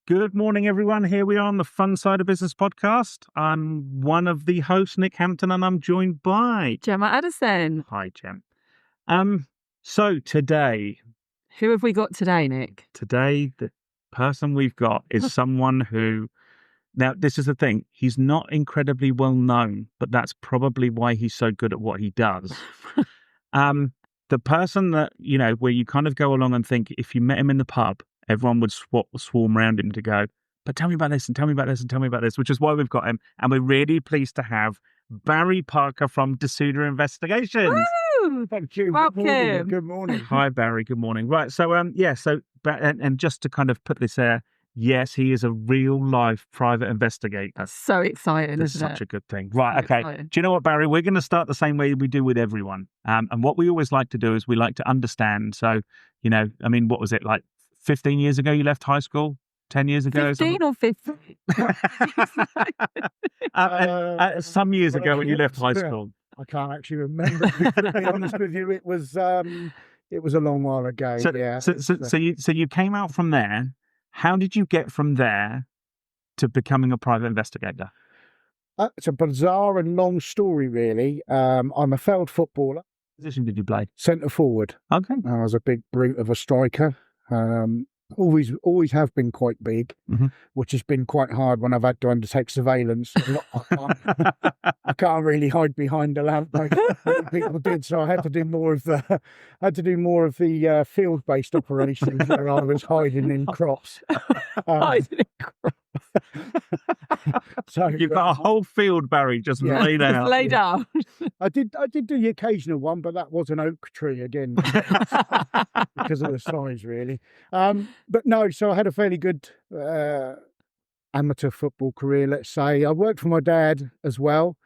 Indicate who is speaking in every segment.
Speaker 1: Good morning, everyone. Here we are on the Fun Side of Business podcast. I'm one of the hosts, Nick Hampton, and I'm joined by
Speaker 2: Gemma Addison.
Speaker 1: Hi, Gem. So today,
Speaker 2: Who have we got today, Nick?
Speaker 1: the person we've got is someone who. Now, this is the thing. He's not incredibly well known, but that's probably why he's so good at what he does. The person that, where you kind of go along and think if you met him in the pub, everyone would swarm around him to go, but tell me about this and tell me about this and tell me about this, which is why we've got him. And we're really pleased to have Barry Parker from Sudor Investigations.
Speaker 2: Woo!
Speaker 3: Thank you.
Speaker 2: Welcome.
Speaker 3: Good morning.
Speaker 1: Hi, Barry. Good morning. Right. So, and just to kind of put this there, yes, he is a real life private investigator.
Speaker 2: That's so exciting,
Speaker 1: That's
Speaker 2: isn't
Speaker 1: such
Speaker 2: it?
Speaker 1: a good thing. Right.
Speaker 2: So
Speaker 1: Okay.
Speaker 2: exciting.
Speaker 1: Do you know what, Barry? We're going to start the same way we do with everyone. And what we always like to do is we like to understand. So, what was it like 15 years ago you left high school? 10 years ago?
Speaker 2: 15 or 50?
Speaker 1: Some years ago when you left high school.
Speaker 3: I can't actually remember. To be honest with you, it was a long while ago.
Speaker 1: So you came out from there. How did you get from there to becoming a private investigator?
Speaker 3: It's a bizarre and long story, really. I'm a failed footballer.
Speaker 1: What position did you play?
Speaker 3: Centre forward.
Speaker 1: Okay.
Speaker 3: I was a big brute of a striker. Always have been quite big, which has been quite hard when I've had to undertake surveillance. I can't really hide behind a lamp like people did, so I had to do more of the field-based operations where I was hiding in crops.
Speaker 2: Hiding in crops.
Speaker 3: So
Speaker 1: You've got a whole field, Barry, just laid out.
Speaker 2: Just laid out.
Speaker 3: I did do the occasional one, but that was an oak tree again because of the size, really. But no, so I had a fairly good amateur football career, let's say. I worked for my dad as well.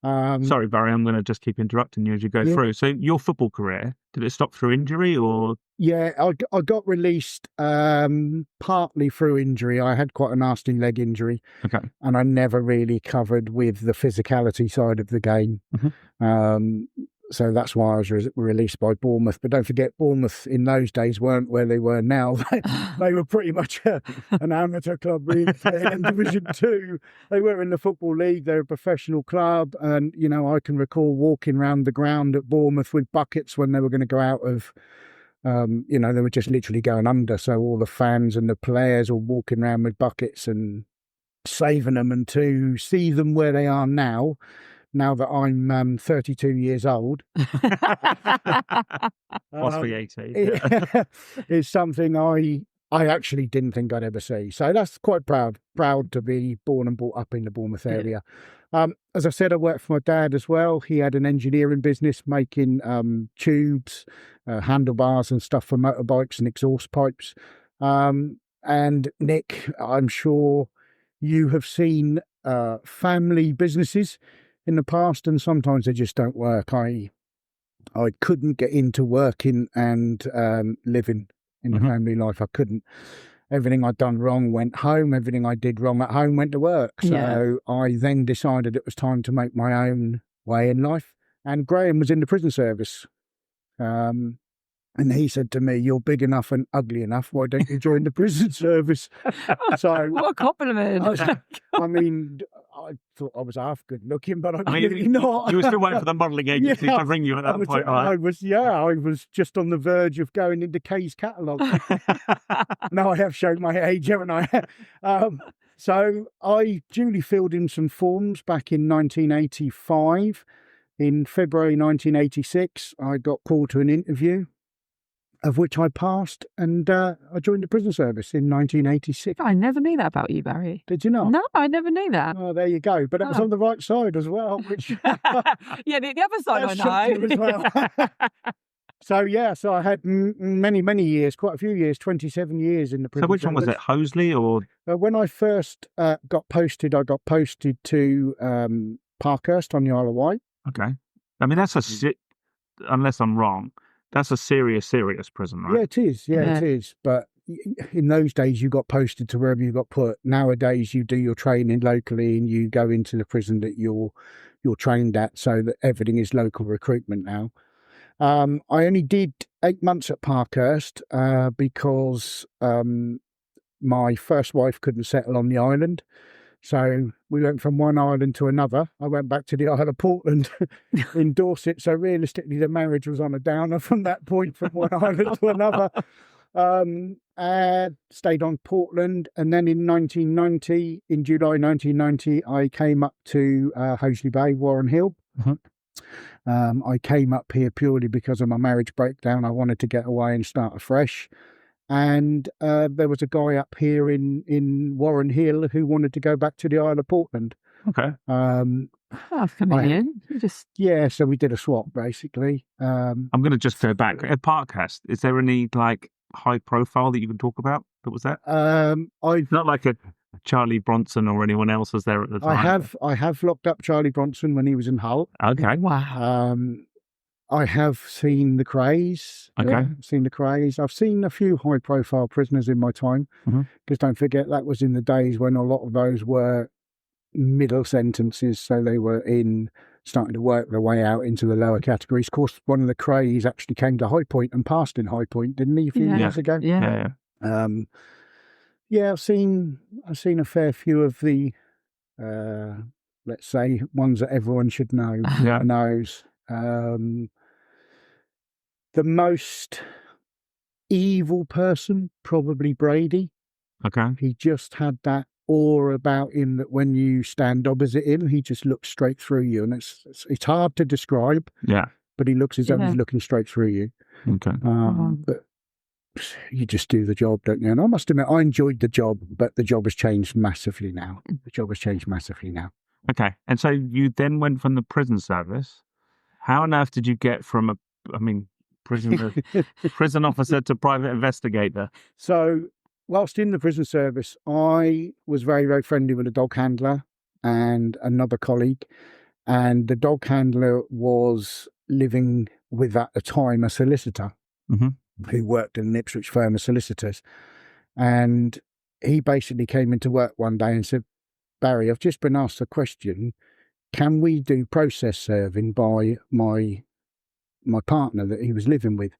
Speaker 1: Sorry, Barry, I'm going to just keep interrupting you as you go through. So your football career, did it stop through injury or?
Speaker 3: Yeah, I got released partly through injury. I had quite a nasty leg injury.
Speaker 1: Okay.
Speaker 3: And I never really covered with the physicality side of the game. So that's why I was released by Bournemouth. But don't forget, Bournemouth in those days weren't where they were now. They were pretty much an amateur club, really, in Division 2. They were in the Football League. They're a professional club. And, I can recall walking around the ground at Bournemouth with buckets when they were going to go out of... they were just literally going under. So all the fans and the players were walking around with buckets and saving them. And to see them where they are now that I'm 32 years old,
Speaker 1: Plus VAT.
Speaker 3: is something I actually didn't think I'd ever see. So that's quite proud to be born and brought up in the Bournemouth area. As I said, I worked for my dad as well. He had an engineering business making tubes, handlebars and stuff for motorbikes and exhaust pipes. And Nick, I'm sure you have seen family businesses in the past, and sometimes they just don't work. I couldn't get into working and living in the family life. I couldn't. Everything I'd done wrong went home. Everything I did wrong at home went to work. So I then decided it was time to make my own way in life. And Graham was in the prison service. And he said to me, "You're big enough and ugly enough. Why don't you join the prison service?" So
Speaker 2: What a compliment.
Speaker 3: I thought I was half good looking, but I'm really not.
Speaker 1: You were still waiting for the modelling agency to ring you at that point, right?
Speaker 3: I was just on the verge of going into Kay's catalogue. Now I have shown my age, haven't I? So I duly filled in some forms back in 1985. In February 1986, I got called to an interview, of which I passed, and I joined the prison service in 1986.
Speaker 2: I never knew that about you, Barry.
Speaker 3: Did you not?
Speaker 2: No, I never knew that.
Speaker 3: Oh, there you go. But it was on the right side as well, which...
Speaker 2: Yeah, the other side
Speaker 3: that shocked you as well. So I had many years, quite a few years, 27 years in the prison.
Speaker 1: So which one was it, Hoseley or?
Speaker 3: When I first got posted, I got posted to Parkhurst on the Isle of Wight.
Speaker 1: Okay. I mean, unless I'm wrong, that's a serious prison, right?
Speaker 3: Yeah, it is. Yeah, it is. But in those days, you got posted to wherever you got put. Nowadays, you do your training locally and you go into the prison that you're trained at, so that everything is local recruitment now. I only did 8 months at Parkhurst because my first wife couldn't settle on the island. So we went from one island to another. I went back to the Isle of Portland in Dorset. So realistically, the marriage was on a downer from that point, from one island to another. Stayed on Portland. And then in July 1990, I came up to Hoagley Bay, Warren Hill. I came up here purely because of my marriage breakdown. I wanted to get away and start afresh. And there was a guy up here in Warren Hill who wanted to go back to the Isle of Portland.
Speaker 1: Okay.
Speaker 2: Convenient.
Speaker 3: So we did a swap basically.
Speaker 1: I'm going to just go back. At Parkcast, is there any like high profile that you can talk about that was there? Not like a Charlie Bronson or anyone else was there at the time.
Speaker 3: I have locked up Charlie Bronson when he was in Hull.
Speaker 1: Okay.
Speaker 2: Wow.
Speaker 3: I have seen the Craze.
Speaker 1: Okay.
Speaker 3: Yeah, seen the Craze. I've seen a few high-profile prisoners in my time. Because don't forget, that was in the days when a lot of those were middle sentences, so they were starting to work their way out into the lower categories. Of course, one of the Craze actually came to High Point and passed in High Point, didn't he, a few years ago?
Speaker 2: Yeah.
Speaker 3: I've seen a fair few of the, let's say, ones that everyone should know. Knows. The most evil person, probably Brady.
Speaker 1: Okay.
Speaker 3: He just had that aura about him that when you stand opposite him, he just looks straight through you, and it's hard to describe.
Speaker 1: Yeah.
Speaker 3: But he looks as though he's looking straight through you.
Speaker 1: Okay.
Speaker 3: But you just do the job, don't you? And I must admit, I enjoyed the job, but the job has changed massively now.
Speaker 1: Okay. And so you then went from the prison service. How on earth did you get from prison officer to private investigator?
Speaker 3: So, whilst in the prison service, I was very, very friendly with a dog handler and another colleague. And the dog handler was living with, at the time, a solicitor who worked in an Ipswich firm of solicitors. And he basically came into work one day and said, "Barry, I've just been asked a question. Can we do process serving by my partner that he was living with?"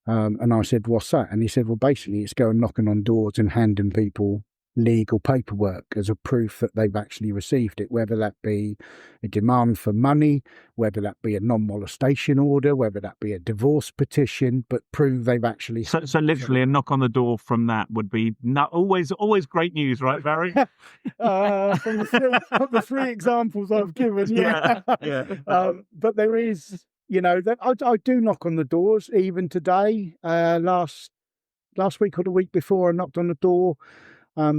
Speaker 3: And I said, "What's that?" And he said, "Well, basically it's going knocking on doors and handing people legal paperwork as a proof that they've actually received it, whether that be a demand for money, whether that be a non-molestation order, whether that be a divorce petition, but prove they've actually..."
Speaker 1: So literally a knock on the door from that would be not always great news, right, Barry?
Speaker 3: From the three examples I've given, yeah. But there is, that I do knock on the doors even today. Last week or the week before, I knocked on the door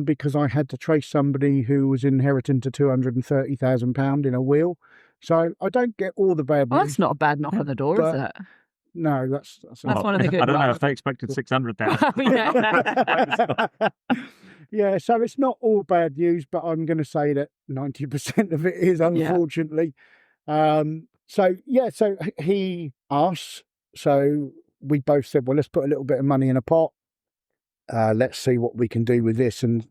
Speaker 3: because I had to trace somebody who was inheriting to £230,000 in a will. So I don't get all the bad news.
Speaker 2: That's not a bad knock on the door, is it?
Speaker 3: No, that's
Speaker 2: one of the good
Speaker 1: I don't know
Speaker 2: ones.
Speaker 1: if they expected 600,000.
Speaker 3: Yeah, so it's not all bad news, but I'm going to say that 90% of it is, unfortunately. So he asked. So we both said, well, let's put a little bit of money in a pot. Let's see what we can do with this. And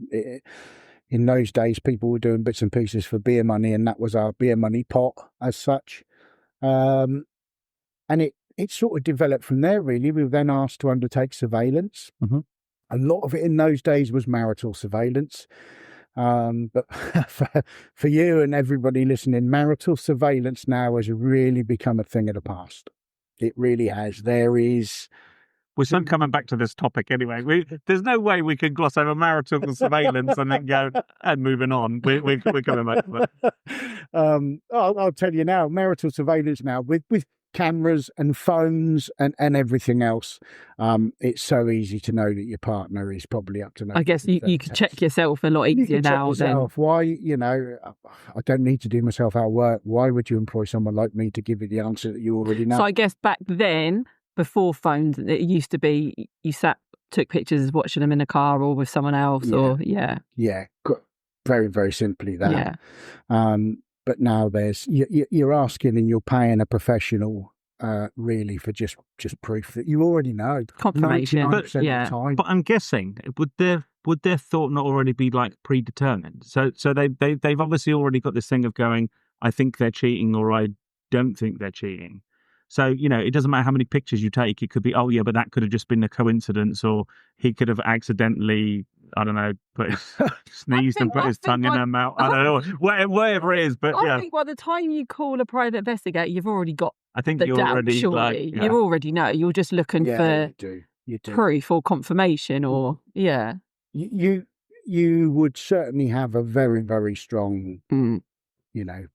Speaker 3: in those days, people were doing bits and pieces for beer money, and that was our beer money pot as such. And it sort of developed from there, really. We were then asked to undertake surveillance. A lot of it in those days was marital surveillance. But for you and everybody listening, marital surveillance now has really become a thing of the past. It really has.
Speaker 1: We're still coming back to this topic anyway. There's no way we can gloss over marital surveillance and then go and moving on. We're coming back to that.
Speaker 3: I'll tell you now, marital surveillance now with cameras and phones and everything else. It's so easy to know that your partner is probably up to no.
Speaker 2: I guess you can check yourself a lot easier now.
Speaker 3: Why, I don't need to do myself our work. Why would you employ someone like me to give you the answer that you already know?
Speaker 2: So I guess back then, before phones, it used to be you took pictures watching them in a car or with someone else,
Speaker 3: very, very simply that. But now you're asking and you're paying a professional really for just proof that you already know.
Speaker 2: Confirmation.
Speaker 3: 99% of the time.
Speaker 1: But I'm guessing, would their thought not already be like predetermined? So they've obviously already got this thing of going, I think they're cheating or I don't think they're cheating. So, it doesn't matter how many pictures you take. It could be, oh, yeah, but that could have just been a coincidence, or he could have accidentally I don't know, sneezed and
Speaker 2: think-
Speaker 1: put
Speaker 2: I
Speaker 1: his tongue
Speaker 2: think
Speaker 1: in
Speaker 2: I-
Speaker 1: her mouth. I don't know, whatever it is, but
Speaker 2: I
Speaker 1: yeah,
Speaker 2: think by the time you call a private investigator, you've already got
Speaker 1: I think
Speaker 2: the
Speaker 1: you're
Speaker 2: doubt,
Speaker 1: already
Speaker 2: surely.
Speaker 1: like, yeah.
Speaker 2: You already know. You're just looking
Speaker 3: Yeah,
Speaker 2: for
Speaker 3: you do.
Speaker 2: proof or confirmation or, yeah.
Speaker 3: You would certainly have a very, very strong,
Speaker 2: Mm.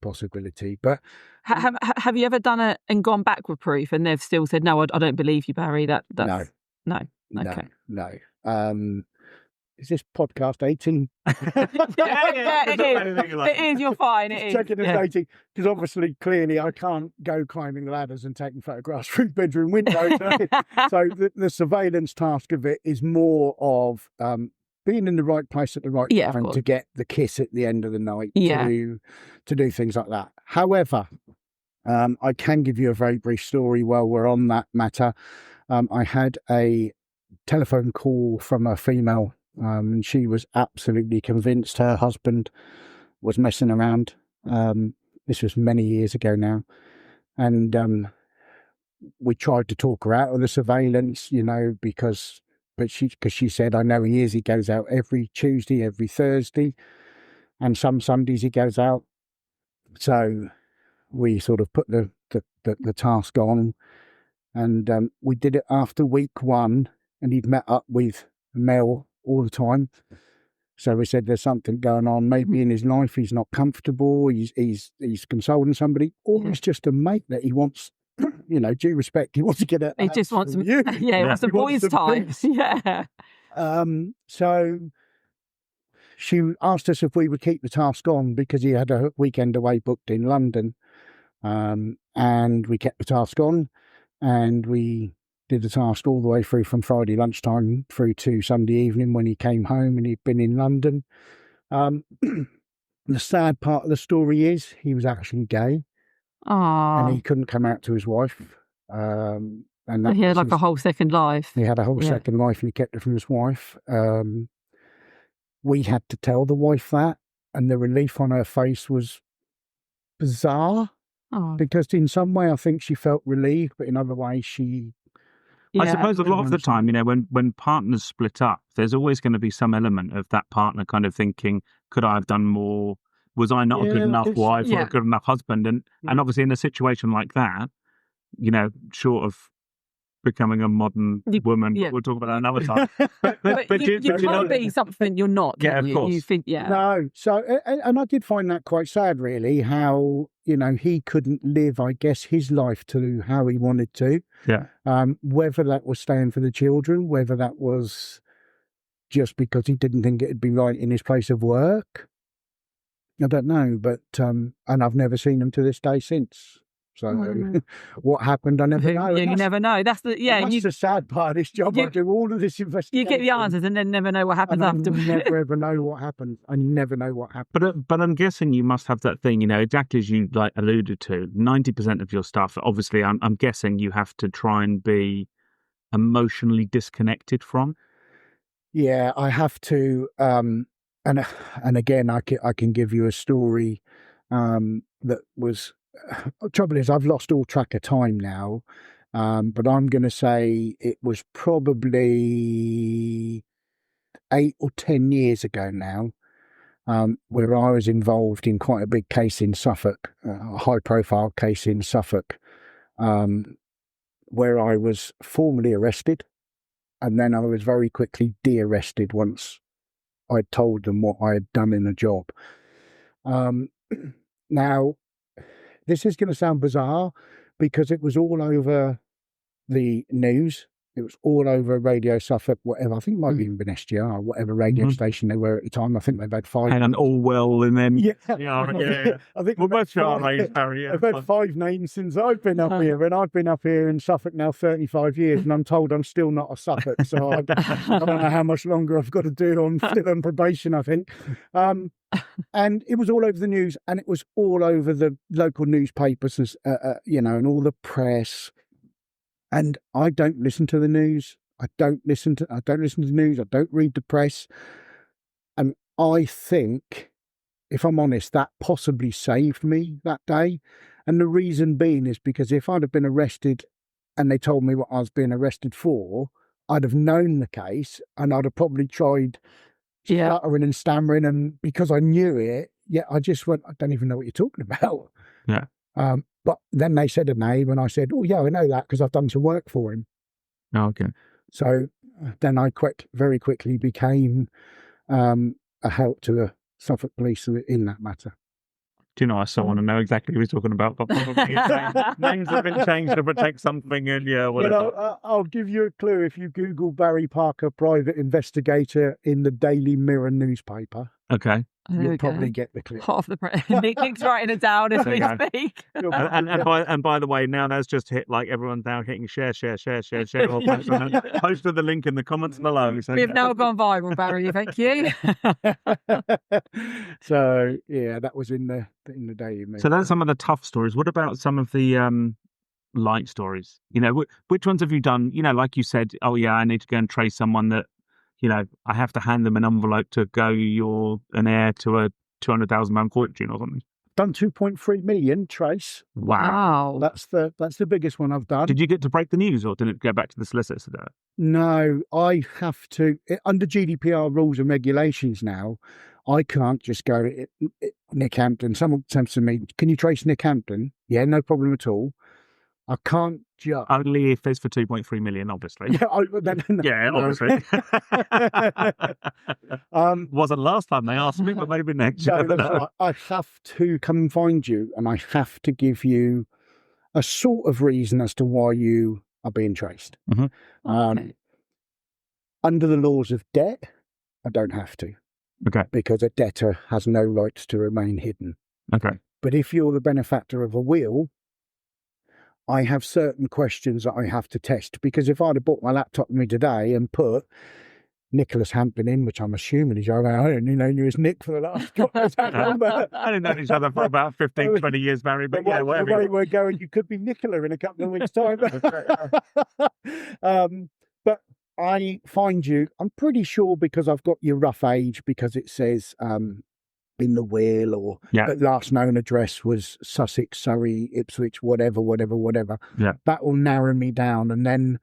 Speaker 3: possibility. But
Speaker 2: Have you ever done it and gone back with proof and they've still said, no, I don't believe you, Barry? That's no. Okay.
Speaker 3: no. Is this podcast 18?
Speaker 2: Yeah, it is. It is. You're fine. It
Speaker 3: Just
Speaker 2: is.
Speaker 3: checking it's 18, because obviously, clearly, I can't go climbing ladders and taking photographs through bedroom windows. So the surveillance task of it is more of being in the right place at the right
Speaker 2: Yeah, of
Speaker 3: time
Speaker 2: course.
Speaker 3: to get the kiss at the end of the night.
Speaker 2: Yeah.
Speaker 3: To do things like that. However, I can give you a very brief story while we're on that matter. I had a telephone call from a female. And she was absolutely convinced her husband was messing around. This was many years ago now. And we tried to talk her out of the surveillance, because she said, I know he is. He goes out every Tuesday, every Thursday, and some Sundays he goes out. So we sort of put the task on, and we did it after week 1, and he'd met up with Mel all the time. So we said there's something going on, maybe in his life. He's not comfortable. He's consoling somebody, or he's just a mate that he wants. Due respect, he wants to get it.
Speaker 2: He just wants some,
Speaker 3: you.
Speaker 2: he wants some boys' time.
Speaker 3: peace.
Speaker 2: Yeah.
Speaker 3: So she asked us if we would keep the task on because he had a weekend away booked in London, and we kept the task on, and we did the task all the way through from Friday lunchtime through to Sunday evening when he came home and he'd been in London. The sad part of the story is he was actually gay.
Speaker 2: Aww.
Speaker 3: And he couldn't come out to his wife. And that
Speaker 2: he had
Speaker 3: was
Speaker 2: like a whole second life.
Speaker 3: He had a whole second life and he kept it from his wife. We had to tell the wife that, and the relief on her face was bizarre. Because in some way I think she felt relieved, but in other ways she...
Speaker 1: I suppose a lot of the time, when partners split up, there's always going to be some element of that partner kind of thinking, could I have done more? Was I not a good enough wife or a good enough husband? And obviously in a situation like that, short of becoming a modern woman, we'll talk about that another time. But
Speaker 2: you can't be something you're not.
Speaker 1: Yeah, of course.
Speaker 2: You think,
Speaker 3: No. So, and I did find that quite sad, really, how, he couldn't live, I guess, his life to how he wanted to.
Speaker 1: Yeah.
Speaker 3: Whether that was staying for the children, whether that was just because he didn't think it'd be right in his place of work. I don't know, but, and I've never seen him to this day since. So what happened, I never know.
Speaker 2: You never know. That's the
Speaker 3: that's the sad part of this job. I do all of this investigation.
Speaker 2: You get the answers and then never know what happens after.
Speaker 3: You never ever know what happens, and you never know what happens.
Speaker 1: But I'm guessing you must have that thing, exactly as you alluded to. 90% of your stuff, obviously, I'm guessing you have to try and be emotionally disconnected from.
Speaker 3: Yeah, I have to. And again, I can give you a story that was. Trouble is, I've lost all track of time now, but I'm going to say it was probably 8 or 10 years ago now, where I was involved in quite a big case in Suffolk, a high-profile case in Suffolk, where I was formally arrested, and then I was very quickly de-arrested once I'd told them what I had done in the job. Now, this is going to sound bizarre because it was all over the news. It was all over Radio Suffolk, whatever. I think it might have even been SGR, whatever radio station they were at the time. I think they've had 5.
Speaker 1: And Allwell, and then...
Speaker 3: Yeah.
Speaker 1: I think we've
Speaker 3: had 5 names since I've been up here, and I've been up here in Suffolk now 35 years, and I'm told I'm still not a Suffolk, so I don't know how much longer I've got to do. I'm still on probation, I think. And it was all over the news, and it was all over the local newspapers, and all the press. And I don't listen to the news. I don't listen to the news. I don't read the press. And I think, if I'm honest, that possibly saved me that day. And the reason being is because if I'd have been arrested and they told me what I was being arrested for, I'd have known the case and I'd have probably tried
Speaker 2: Yeah.
Speaker 3: stuttering and stammering, and because I knew it, I just went, I don't even know what you're talking about.
Speaker 1: Yeah.
Speaker 3: But then they said a name, and I said, oh yeah, I know that because I've done some work for him.
Speaker 1: Oh, okay.
Speaker 3: So then I very quickly became a help to the Suffolk Police in that matter.
Speaker 1: Do you know, I still want to know exactly who he's talking about, but probably names have been changed to protect something, and whatever.
Speaker 3: I'll give you a clue. If you Google Barry Parker, private investigator in the Daily Mirror newspaper,
Speaker 1: Okay.
Speaker 3: you'll probably get the clue.
Speaker 2: Half the Nick's writing it down as we speak.
Speaker 1: And by the way, now that's just hit, like, everyone's now hitting share, or post the link in the comments below. So,
Speaker 2: We've now gone viral, Barry. Thank you.
Speaker 3: So yeah, that was in the Daily Mirror.
Speaker 1: So that's some of the tough stories. What about some of the light stories? Which ones have you done? Like you said, oh yeah, I need to go and trace someone that, I have to hand them an envelope to go, you're an heir to a £200,000 fortune or something.
Speaker 3: Done 2.3 million trace.
Speaker 1: Wow.
Speaker 3: That's the biggest one I've done.
Speaker 1: Did you get to break the news, or did it go back to the solicitors to do it?
Speaker 3: No, I have to, under GDPR rules and regulations now, I can't just go, Nick Hampton. Someone says to me, can you trace Nick Hampton? Yeah, no problem at all. I can't just...
Speaker 1: Only if it's for 2.3 million, obviously.
Speaker 3: Yeah,
Speaker 1: obviously. Wasn't last time they asked me, but maybe next.
Speaker 3: I have to come and find you, and I have to give you a sort of reason as to why you are being traced.
Speaker 1: Mm-hmm.
Speaker 2: Okay.
Speaker 3: Under the laws of debt, I don't have to.
Speaker 1: Okay.
Speaker 3: Because a debtor has no rights to remain hidden.
Speaker 1: Okay.
Speaker 3: But if you're the benefactor of a will, I have certain questions that I have to test, because if I'd have bought my laptop with me today and put Nicholas Hampton in, which I'm assuming is, I only known you as Nick for the last
Speaker 1: I didn't know each other for about 15, 20 years, Barry, but yeah, whatever.
Speaker 3: The way we're going, you could be Nicola in a couple of weeks' time. But I find you, I'm pretty sure, because I've got your rough age, because it says in the will, or that last known address was Sussex, Surrey, Ipswich, whatever.
Speaker 1: Yeah.
Speaker 3: That will narrow me down. And then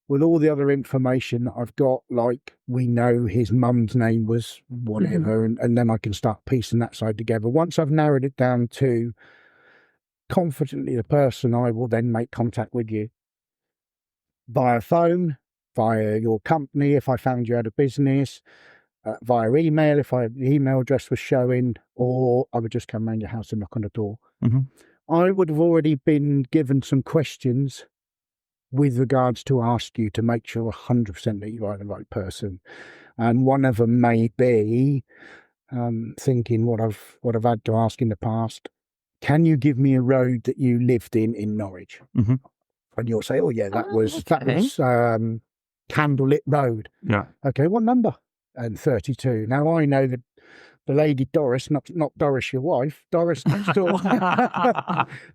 Speaker 3: with all the other information that I've got, like we know his mum's name was whatever, and then I can start piecing that side together. Once I've narrowed it down to confidently the person, I will then make contact with you via phone, via your company if I found you had a business, via email if the email address was showing, or I would just come round your house and knock on the door.
Speaker 1: Mm-hmm.
Speaker 3: I would have already been given some questions with regards to ask you to make sure 100% that you are the right person. And one of them may be thinking what I've had to ask in the past. Can you give me a road that you lived in Norwich?
Speaker 1: Mm-hmm.
Speaker 3: And you'll say, oh yeah, that was Candlelit Road.
Speaker 1: Yeah.
Speaker 3: Okay, what number? And 32. Now I know that the lady Doris, not Doris your wife, Doris next door.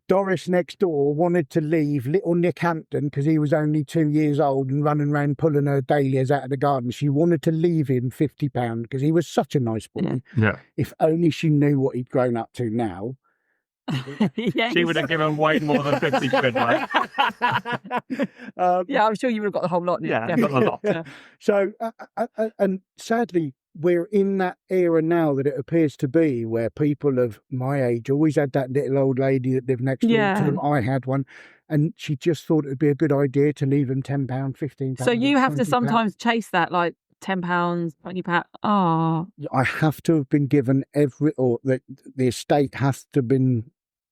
Speaker 3: Doris next door wanted to leave little Nick Hampton, because he was only 2 years old and running around pulling her dahlias out of the garden. She wanted to leave him £50 because he was such a nice boy.
Speaker 1: Yeah.
Speaker 3: If only she knew what he'd grown up to now.
Speaker 2: Yes.
Speaker 1: She would have given way more than 50 quid, right?
Speaker 2: Yeah, I'm sure you would have got the whole lot.
Speaker 1: Yeah, got a lot.
Speaker 2: Yeah.
Speaker 3: So, and sadly, we're in that era now that it appears to be where people of my age always had that little old lady that lived next door to them. I had one, and she just thought it would be a good idea to leave them £10, £15.
Speaker 2: So you have to sometimes chase that, like £10, £20. Oh,
Speaker 3: I have to have been given the estate has to have been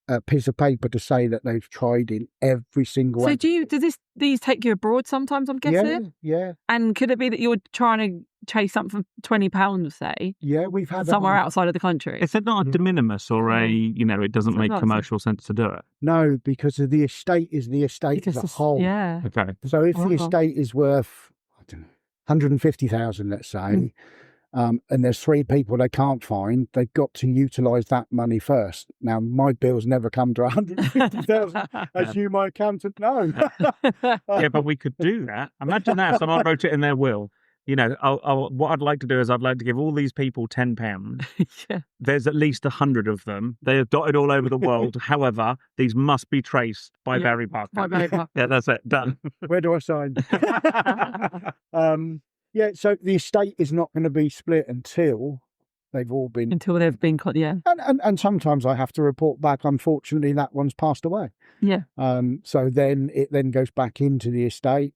Speaker 3: a piece of paper to say that they've tried in every single way.
Speaker 2: So does these take you abroad sometimes, I'm guessing?
Speaker 3: Yeah.
Speaker 2: And could it be that you're trying to chase something for £20, say?
Speaker 3: Yeah, we've had
Speaker 2: somewhere outside of the country.
Speaker 1: Is it not a de minimis, or it doesn't make commercial sense to do it?
Speaker 3: No, because the estate is the estate as a whole.
Speaker 2: Yeah.
Speaker 1: Okay.
Speaker 3: So if the estate is worth, I don't know, 150,000, let's say, and there's 3 people they can't find, they've got to utilise that money first. Now, my bills never come to 150,000, as you, my accountant, know.
Speaker 1: Yeah, but we could do that. Imagine that if someone wrote it in their will. What I'd like to do is I'd like to give all these people £10.
Speaker 2: Yeah.
Speaker 1: There's at least 100 of them. They are dotted all over the world. However, these must be traced by Barry Parker.
Speaker 2: By Barry Parker.
Speaker 1: Yeah, that's it. Done.
Speaker 3: Where do I sign? Yeah, so the estate is not going to be split until they've all been.
Speaker 2: Until they've been caught, yeah.
Speaker 3: And sometimes I have to report back, unfortunately, that one's passed away.
Speaker 2: Yeah.
Speaker 3: So then it then goes back into the estate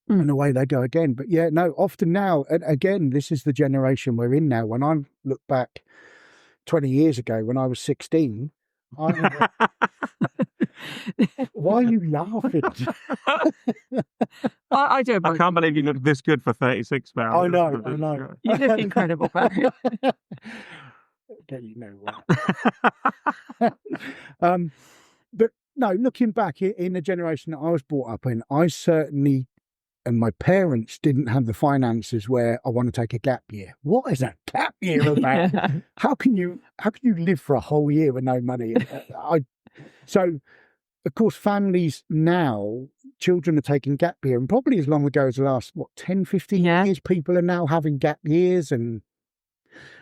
Speaker 3: and away they go again. But yeah, no, often now, and again, this is the generation we're in now. When I look back 20 years ago when I was 16, why are you laughing?
Speaker 2: I do.
Speaker 1: I can't believe you look this good for 36 now.
Speaker 3: I know.
Speaker 2: You look incredible, Barry.
Speaker 3: Okay, you know what. But no, looking back in the generation that I was brought up in, I certainly, and my parents didn't have the finances where I want to take a gap year. What is a gap year about? How can you live for a whole year with no money? So, of course, families now, children are taking gap year, and probably as long ago as the last, 10, 15 years, people are now having gap years, and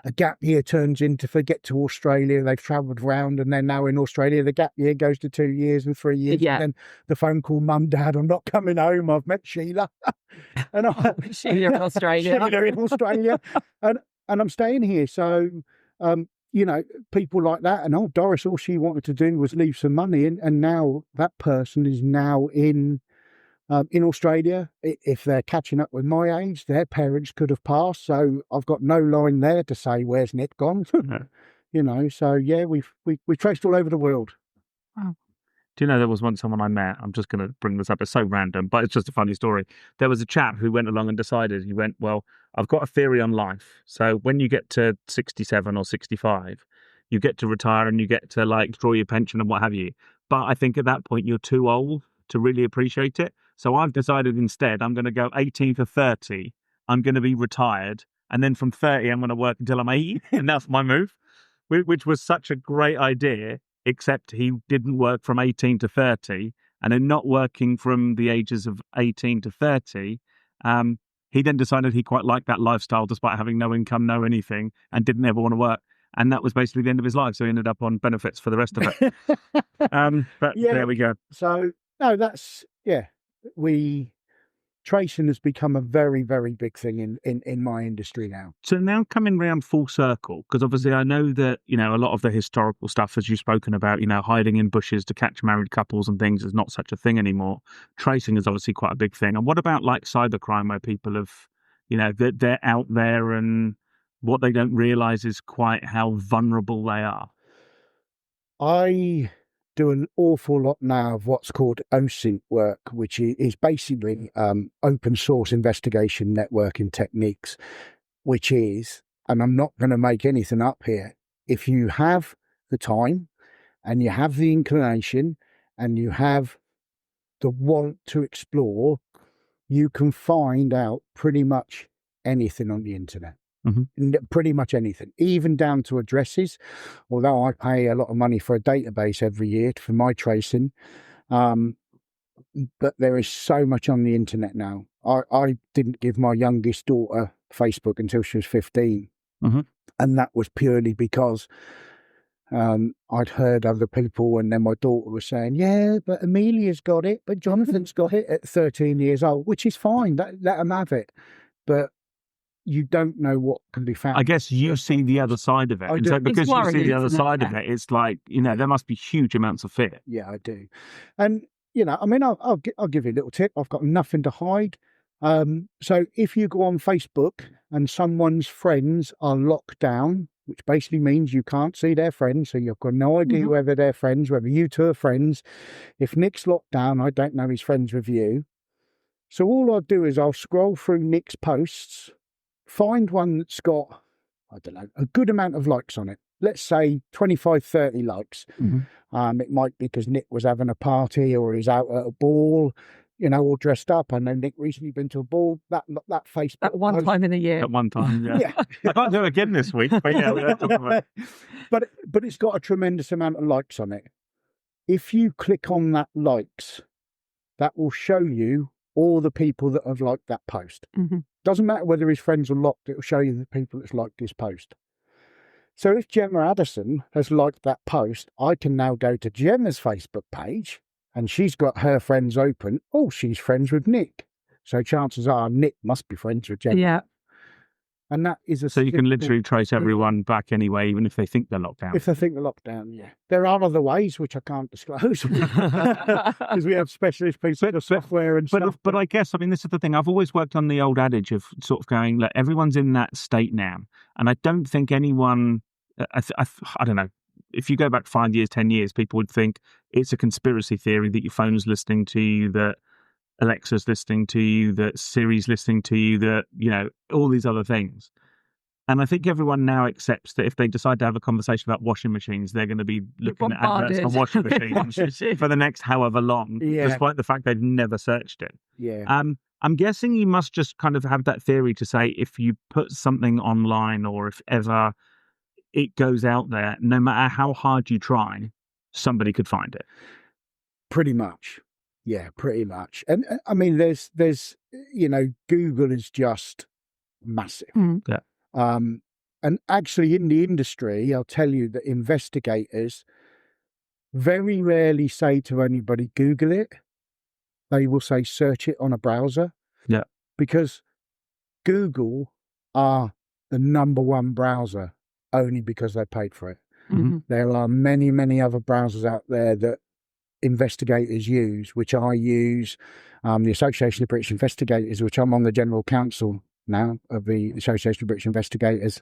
Speaker 3: a gap year turns into forget to Australia. They've travelled around and they're now in Australia. The gap year goes to 2 years and 3 years.
Speaker 2: Yeah.
Speaker 3: And then the phone call, Mum, Dad, I'm not coming home. I've met Sheila. And
Speaker 2: Sheila in Australia.
Speaker 3: Sheila in Australia. and I'm staying here. So, people like that. And Doris, all she wanted to do was leave some money. And now that person is now in Australia. If they're catching up with my age, their parents could have passed, so I've got no line there to say where's Nick gone. So yeah, we traced all over the world.
Speaker 2: Wow.
Speaker 1: Do you know there was once someone I met? I'm just going to bring this up. It's so random, but it's just a funny story. There was a chap who went along and decided. He went, well, I've got a theory on life. So when you get to 67 or 65, you get to retire and you get to draw your pension and what have you. But I think at that point you're too old to really appreciate it. So I've decided instead I'm going to go 18 to 30. I'm going to be retired. And then from 30, I'm going to work until I'm 80. And that's my move, which was such a great idea, except he didn't work from 18 to 30. And in not working from the ages of 18 to 30, he then decided he quite liked that lifestyle despite having no income, no anything, and didn't ever want to work. And that was basically the end of his life. So he ended up on benefits for the rest of it. But yeah, there we go.
Speaker 3: So, no, that's, tracing has become a very, very big thing in my industry now.
Speaker 1: So now coming round full circle, because obviously I know that, a lot of the historical stuff, as you've spoken about, hiding in bushes to catch married couples and things is not such a thing anymore. Tracing is obviously quite a big thing. And what about cybercrime, where people have, they're out there and what they don't realise is quite how vulnerable they are?
Speaker 3: I do an awful lot now of what's called OSINT work, which is basically open source investigation networking techniques, which is, and I'm not going to make anything up here, if you have the time and you have the inclination and you have the want to explore, you can find out pretty much anything on the internet. Mm-hmm. Pretty much anything, even down to addresses. Although I pay a lot of money for a database every year for my tracing, but there is so much on the internet now. I didn't give my youngest daughter Facebook until she was 15, and that was purely because I'd heard other people, and then my daughter was saying, "Yeah, but Amelia's got it, but Jonathan's got it at 13 years old," which is fine. Let them have it, but you don't know what can be found.
Speaker 1: I guess you see the other side of it. And so because you see the other side of it, it's like, there must be huge amounts of fear.
Speaker 3: Yeah, I do. And, I'll give you a little tip. I've got nothing to hide. So if you go on Facebook and someone's friends are locked down, which basically means you can't see their friends, so you've got no idea whether they're friends, whether you two are friends. If Nick's locked down, I don't know he's friends with you. So all I'll do is I'll scroll through Nick's posts, find one that's got, I don't know, a good amount of likes on it. Let's say 25, 30 likes. It might be because Nick was having a party or he's out at a ball, all dressed up. And then Nick recently been to a ball. That Facebook.
Speaker 2: At one time in the year.
Speaker 1: At one time, yeah. I can't do it again this week, but yeah, we're talking about it.
Speaker 3: But it's got a tremendous amount of likes on it. If you click on that likes, that will show you all the people that have liked that post. Doesn't matter whether his friends are locked, it will show you the people that's liked his post. So if Gemma Addison has liked that post, I can now go to Gemma's Facebook page and she's got her friends open. Oh, she's friends with Nick. So chances are Nick must be friends with Jen.
Speaker 2: Yeah.
Speaker 3: And that is a
Speaker 1: So you can
Speaker 3: simple-
Speaker 1: literally trace everyone back anyway, even if they think they're locked down.
Speaker 3: If they think the lockdown, yeah. There are other ways which I can't disclose because we have specialist pieces of software and stuff.
Speaker 1: But I guess, I mean, this is the thing. I've always worked on the old adage of sort of going, look, everyone's in that state now. And I don't think anyone, I don't know, if you go back 5 years, 10 years, people would think it's a conspiracy theory that your phone's listening to you, that Alexa's listening to you, that Siri's listening to you, that, you know, all these other things. And I think everyone now accepts that if they decide to have a conversation about washing machines, they're going to be looking at adverts for washing machines for the next however long, despite the fact they've never searched it.
Speaker 3: Yeah.
Speaker 1: I'm guessing you must just kind of have that theory to say if you put something online or if ever it goes out there, no matter how hard you try, somebody could find it.
Speaker 3: Pretty much. Yeah, pretty much. And I mean, there's, you know, Google is just massive.
Speaker 1: Yeah.
Speaker 3: And actually in the industry, I'll tell you that investigators very rarely say to anybody, Google it. They will say, search it on a browser.
Speaker 1: Yeah.
Speaker 3: Because Google are the number one browser only because they paid for it.
Speaker 2: Mm-hmm.
Speaker 3: There are many, many other browsers out there that investigators use, which I use, the Association of British Investigators, which I'm on the general counsel now of the Association of British Investigators.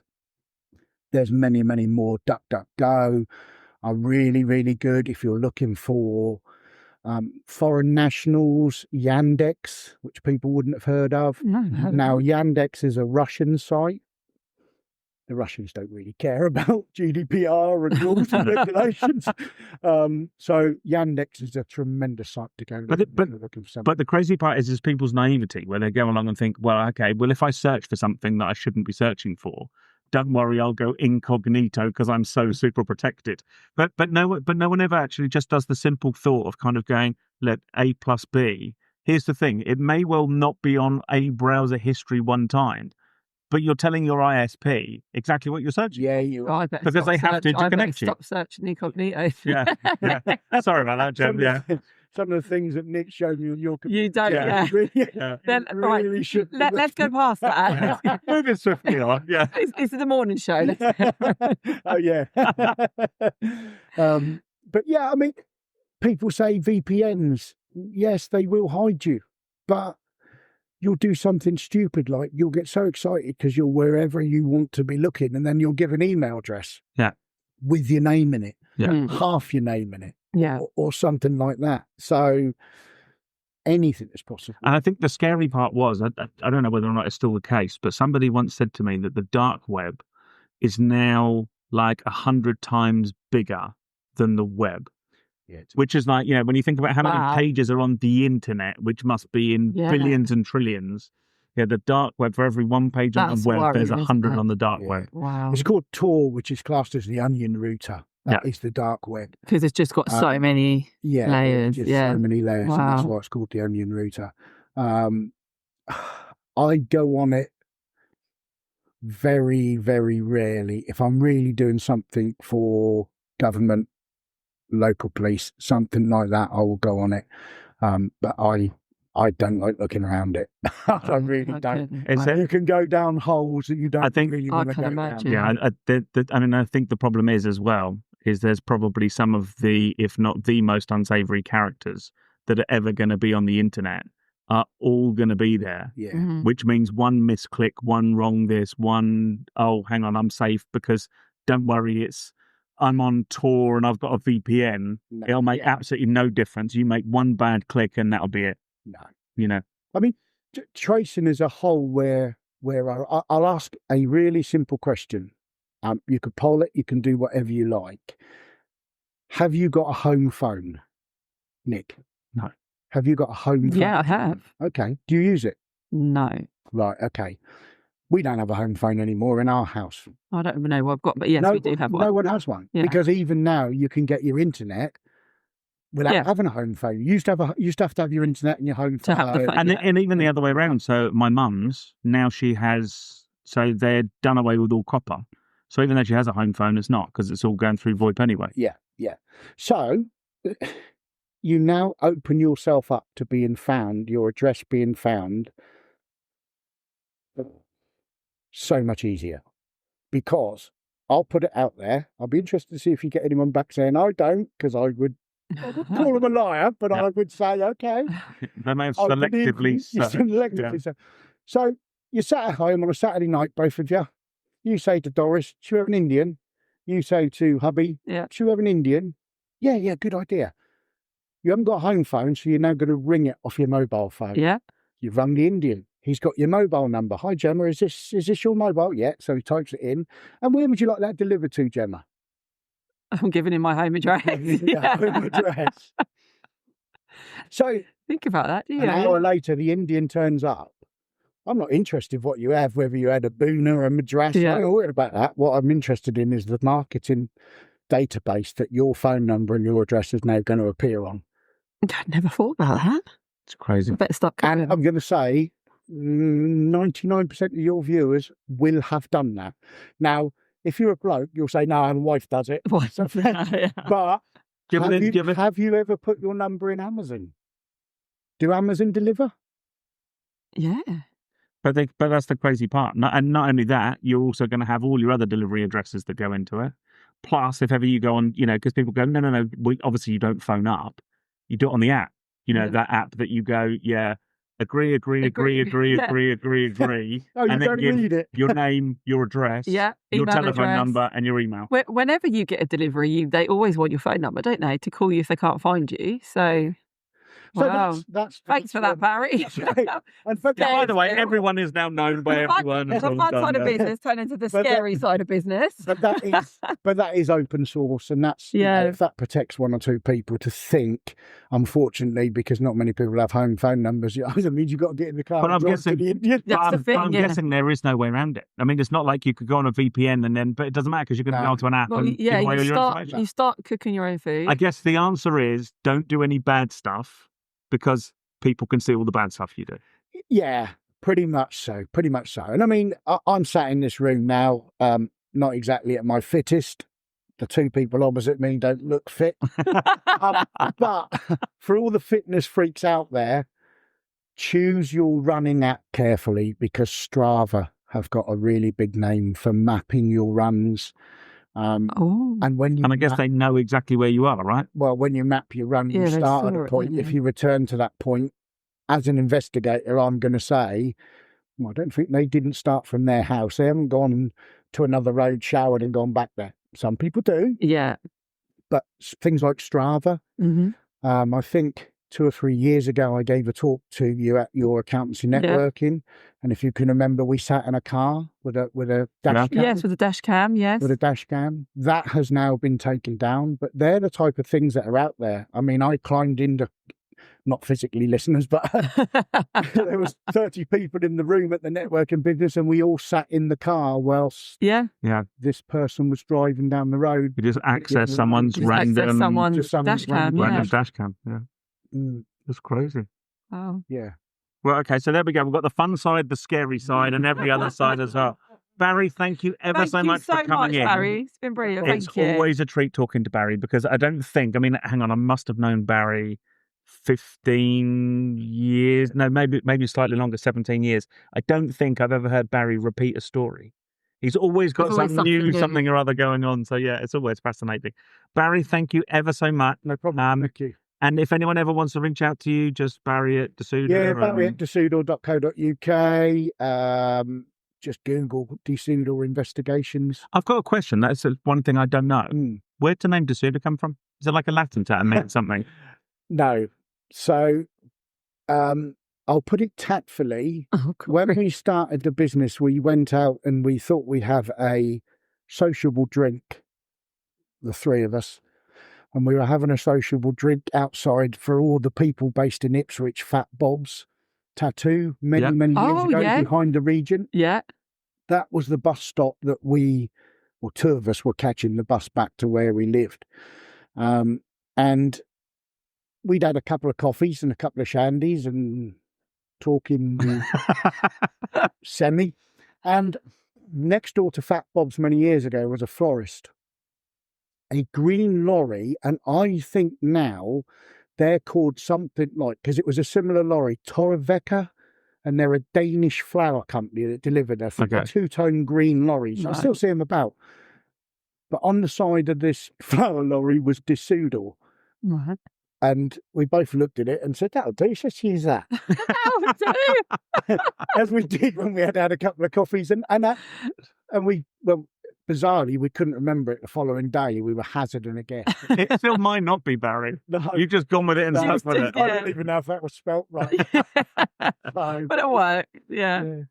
Speaker 3: There's many, many more. DuckDuckGo are really, really good if you're looking for foreign nationals. Yandex, which people wouldn't have heard of.
Speaker 2: No,
Speaker 3: Now, Yandex is a Russian site. The Russians don't really care about GDPR and rules and regulations. So Yandex is a tremendous site to go looking for something.
Speaker 1: But the crazy part is people's naivety, where they go along and think, well, okay, well, if I search for something that I shouldn't be searching for, don't worry, I'll go incognito because I'm so super protected. But no one ever actually just does the simple thought of kind of going, let A plus B. Here's the thing, it may well not be on a browser history one time, but you're telling your ISP exactly what you're searching.
Speaker 3: Yeah, you
Speaker 2: I better
Speaker 1: because they have to
Speaker 2: I better
Speaker 1: connect you.
Speaker 2: stop searching incognito.
Speaker 1: Yeah. Sorry about that, Jem. Yeah.
Speaker 3: Some of the things that Nick showed me on your computer.
Speaker 2: You don't, yeah.
Speaker 1: Yeah.
Speaker 2: Then,
Speaker 3: really
Speaker 2: right,
Speaker 3: should.
Speaker 2: let's go past that.
Speaker 1: Moving swiftly on. Yeah.
Speaker 2: It's the morning show.
Speaker 3: Oh, yeah. But yeah, I mean, people say VPNs, yes, they will hide you, but you'll do something stupid, like you'll get so excited because you're wherever you want to be looking, and then you'll give an email address.
Speaker 1: Yeah.
Speaker 3: With your name in it.
Speaker 1: Yeah.
Speaker 3: Half your name in it.
Speaker 2: Yeah.
Speaker 3: Or something like that. So anything is possible.
Speaker 1: And I think the scary part was, I don't know whether or not it's still the case, but somebody once said to me that the dark web is now like 100 times bigger than the web.
Speaker 3: Yeah,
Speaker 1: which is like, you know, when you think about how
Speaker 2: Wow.
Speaker 1: many pages are on the internet, which must be in billions and trillions. Yeah, the dark web, for every one page on
Speaker 2: That's
Speaker 1: the web, there's
Speaker 2: worrying,
Speaker 1: 100
Speaker 2: isn't it?
Speaker 1: on the dark
Speaker 3: Yeah.
Speaker 1: web.
Speaker 2: Wow.
Speaker 3: It's called Tor, which is classed as the onion router. That is the dark web.
Speaker 2: Because it's just got so many
Speaker 3: Yeah,
Speaker 2: layers.
Speaker 3: just
Speaker 2: Yeah.
Speaker 3: so many layers. And that's
Speaker 2: Wow.
Speaker 3: why it's called the onion router. I go on it very, very rarely. If I'm really doing something for government, local police, something like that, I will go on it. But I don't like looking around it. I really don't. You can go down holes that you don't really want to go down.
Speaker 1: Yeah, I think the problem is as well, is there's probably some of the, if not the most unsavory characters that are ever going to be on the internet are all going to be there.
Speaker 3: Yeah.
Speaker 2: Mm-hmm.
Speaker 1: Which means one misclick, one wrong this, one, oh, hang on, I'm safe because don't worry, I'm on Tor and I've got a VPN.
Speaker 3: No,
Speaker 1: It'll make absolutely no difference. You make one bad click and that'll be it.
Speaker 3: No.
Speaker 1: You know?
Speaker 3: I mean, tracing as a whole, where I'll ask a really simple question. You could poll it, you can do whatever you like. Have you got a home phone, Nick?
Speaker 1: No.
Speaker 3: Have you got a home phone?
Speaker 2: Yeah, I have.
Speaker 3: Okay. Do you use it?
Speaker 2: No.
Speaker 3: Right, okay. We don't have a home phone anymore in our house.
Speaker 2: I don't even know what I've got, but yes, we do have one.
Speaker 3: No one has one.
Speaker 2: Yeah.
Speaker 3: Because even now you can get your internet without having a home phone. You used to have to have your internet and your home phone.
Speaker 2: To have the phone.
Speaker 1: And even the other way around. So my mum's, now she has, so they're done away with all copper. So even though she has a home phone, it's not, because it's all going through VoIP anyway.
Speaker 3: Yeah, yeah. So you now open yourself up to being found, your address being found, so much easier. Because I'll put it out there. I'll be interested to see if you get anyone back saying, I don't, because I would call them a liar, but I would say, okay.
Speaker 1: They may have
Speaker 3: I believe
Speaker 1: selectively
Speaker 3: you
Speaker 1: searched.
Speaker 3: selectively searched. So you sat at home on a Saturday night, both of you. You say to Doris, should we have an Indian? You say to hubby, should we have an Indian? Yeah, good idea. You haven't got a home phone, so you're now going to ring it off your mobile phone.
Speaker 2: Yeah.
Speaker 3: You've rung the Indian. He's got your mobile number. Hi, Gemma, is this your mobile? Yeah. So he types it in. And where would you like that delivered to, Gemma?
Speaker 2: I'm giving him my home address.
Speaker 3: Home address. So
Speaker 2: think about that, do you?
Speaker 3: An hour later, the Indian turns up. I'm not interested what you have, whether you had a boona or a madras.
Speaker 2: Yeah.
Speaker 3: I'm not worried about that. What I'm interested in is the marketing database that your phone number and your address is now going to appear on.
Speaker 2: I never thought about that.
Speaker 1: It's crazy.
Speaker 2: I better start
Speaker 3: And
Speaker 2: cooking.
Speaker 3: I'm going to say 99% of your viewers will have done that. Now, if you're a bloke, you'll say, no, my wife does it.
Speaker 2: What?
Speaker 3: So,
Speaker 2: Yeah.
Speaker 3: but
Speaker 1: Give it.
Speaker 3: have you ever put your number in Amazon? Do Amazon deliver?
Speaker 2: Yeah.
Speaker 1: But that's the crazy part. And not only that, you're also going to have all your other delivery addresses that go into it. Plus, if ever you go on, because people go, no, obviously you don't phone up. You do it on the app. That app that you go, agree.
Speaker 3: Oh, you
Speaker 1: and
Speaker 3: don't
Speaker 1: then
Speaker 3: read it.
Speaker 1: Your name, your address,
Speaker 2: Yeah,
Speaker 1: your
Speaker 2: email
Speaker 1: telephone
Speaker 2: address.
Speaker 1: number, and your email.
Speaker 2: Whenever you get a delivery, they always want your phone number, don't they, to call you if they can't find you. So wow.
Speaker 3: That's
Speaker 2: Thanks for that, Barry.
Speaker 3: That's right. And
Speaker 1: By the way, everyone is now known by everyone.
Speaker 2: The fun side of business turned into the
Speaker 3: But
Speaker 2: scary side of business.
Speaker 3: But that is open source, and that's if that protects one or two people to think. Unfortunately, because not many people have home phone numbers, that means you've got to get in the car.
Speaker 1: But I'm guessing,
Speaker 2: That's the thing,
Speaker 1: I'm guessing there is no way around it. I mean, it's not like you could go on a VPN but it doesn't matter because you're going to go onto an app and give away all your information.
Speaker 2: You start cooking your own food.
Speaker 1: I guess the answer is don't do any bad stuff because people can see all the bad stuff you do.
Speaker 3: Yeah, pretty much so. And I mean, I'm sat in this room now, not exactly at my fittest. The two people opposite me don't look fit. But for all the fitness freaks out there, choose your running app carefully because Strava have got a really big name for mapping your runs. And I
Speaker 1: guess they know exactly where you are, right?
Speaker 3: Well, when you map your run, you start at a point. If you return to that point, as an investigator, I'm going to say, I don't think they didn't start from their house. They haven't gone to another road, showered and gone back there. Some people do.
Speaker 2: Yeah.
Speaker 3: But things like Strava, I think 2 or 3 years ago, I gave a talk to you at your accountancy networking. And if you can remember, we sat in a car with a dash cam.
Speaker 2: Yes, with a dash cam, yes.
Speaker 3: With a dash cam. That has now been taken down. But they're the type of things that are out there. I mean, I climbed into, not physically listeners, but there was 30 people in the room at the networking business and we all sat in the car whilst this person was driving down the road.
Speaker 1: You just access someone's random
Speaker 2: dash cam.
Speaker 1: Random dash cam, That's crazy.
Speaker 2: Oh.
Speaker 3: Yeah.
Speaker 1: Well, okay, so there we go. We've got the fun side, the scary side, and every other side as well. Barry, thank you ever so much for coming in.
Speaker 2: Barry. It's been brilliant.
Speaker 1: It's always a treat talking to Barry because I don't think, hang on, I must have known Barry 15 years, no, maybe slightly longer, 17 years. I don't think I've ever heard Barry repeat a story. He's always got something or other going on. So yeah, it's always fascinating. Barry, thank you ever so much.
Speaker 3: No problem. Thank you.
Speaker 1: And if anyone ever wants to reach out to you, just Barry at DeSudor.
Speaker 3: Yeah, Barry at desudor.co.uk. Just Google DeSudor investigations.
Speaker 1: I've got a question. That's one thing I don't know. Where'd the name DeSudor come from? Is it like a Latin term meant something?
Speaker 3: No. So I'll put it tactfully. When we started the business, we went out and we thought we'd have a sociable drink, the three of us. And we were having a sociable drink outside for all the people based in Ipswich, Fat Bob's Tattoo, many years ago, behind the Regent.
Speaker 2: Yeah.
Speaker 3: That was the bus stop that two of us were catching the bus back to where we lived. And we'd had a couple of coffees and a couple of shandies and talking semi. And next door to Fat Bob's many years ago was a florist. A green lorry, and I think now they're called something like, because it was a similar lorry, Torveka, and they're a Danish flower company that delivered a two-tone green lorries. I still see them about. But on the side of this flower lorry was the Sudor.
Speaker 2: Right.
Speaker 3: And we both looked at it and said, that'll do, let's use that.
Speaker 2: That'll do.
Speaker 3: As we did when we had a couple of coffees. And we, well, bizarrely, we couldn't remember it the following day. We were hazarding a guess.
Speaker 1: It still might not be Barry.
Speaker 3: No.
Speaker 1: You've just gone with it and stuck with it.
Speaker 3: I don't even know if that was spelt right.
Speaker 2: But it worked, yeah.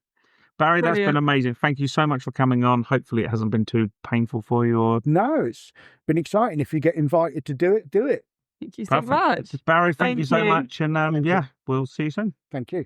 Speaker 1: Barry, that's been amazing. Thank you so much for coming on. Hopefully it hasn't been too painful for you. Or
Speaker 3: No, it's been exciting. If you get invited to do it, do it.
Speaker 2: Thank you so much.
Speaker 1: Barry, thank you so much. And we'll see you soon.
Speaker 3: Thank you.